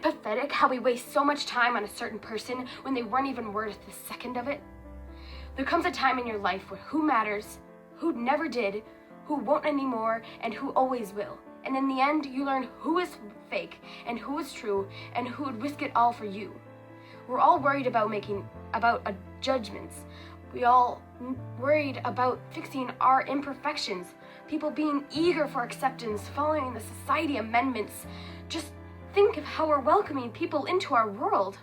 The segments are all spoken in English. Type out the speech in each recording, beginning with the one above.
it pathetic how we waste so much time on a certain person when they weren't even worth the second of it? There comes a time in your life where who matters, who never did, who won't anymore, and who always will. And in the end, you learn who is fake and who is true and who would risk it all for you. We're all worried about judgments. We all worried about fixing our imperfections. People being eager for acceptance, following the society amendments. Just think of how we're welcoming people into our world.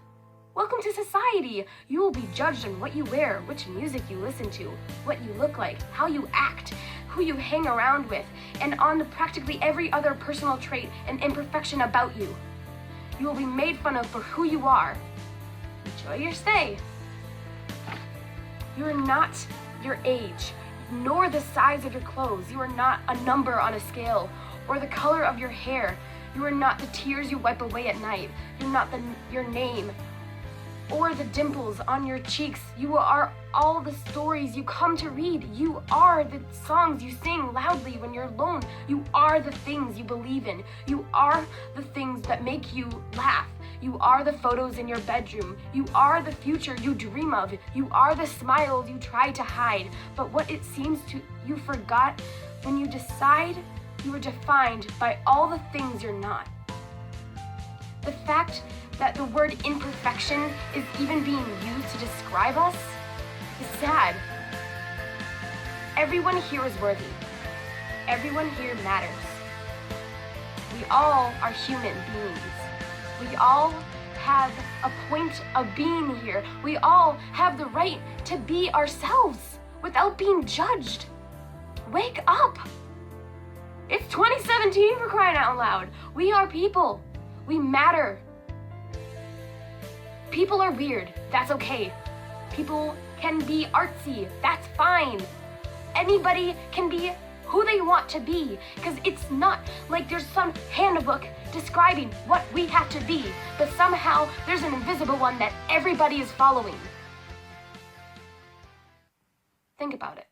Welcome to society. You will be judged on what you wear, which music you listen to, what you look like, how you act, who you hang around with, and on practically every other personal trait and imperfection about you. You will be made fun of for who you are. Enjoy your stay. You are not your age, nor the size of your clothes. You are not a number on a scale, or the color of your hair. You are not the tears you wipe away at night. You're not your name, or the dimples on your cheeks. You are all the stories you come to read. You are the songs you sing loudly when you're alone. You are the things you believe in. You are the things that make you laugh. You are the photos in your bedroom. You are the future you dream of. You are the smiles you try to hide. But what it seems to you forgot when you decide you are defined by all the things you're not. The fact that the word imperfection is even being used to describe us is sad. Everyone here is worthy. Everyone here matters. We all are human beings. We all have a point of being here. We all have the right to be ourselves without being judged. Wake up! It's 2017, for crying out loud. We are people. We matter. People are weird. That's okay. People can be artsy. That's fine. Anybody can be who they want to be, because it's not like there's some handbook describing what we have to be, but somehow there's an invisible one that everybody is following. Think about it.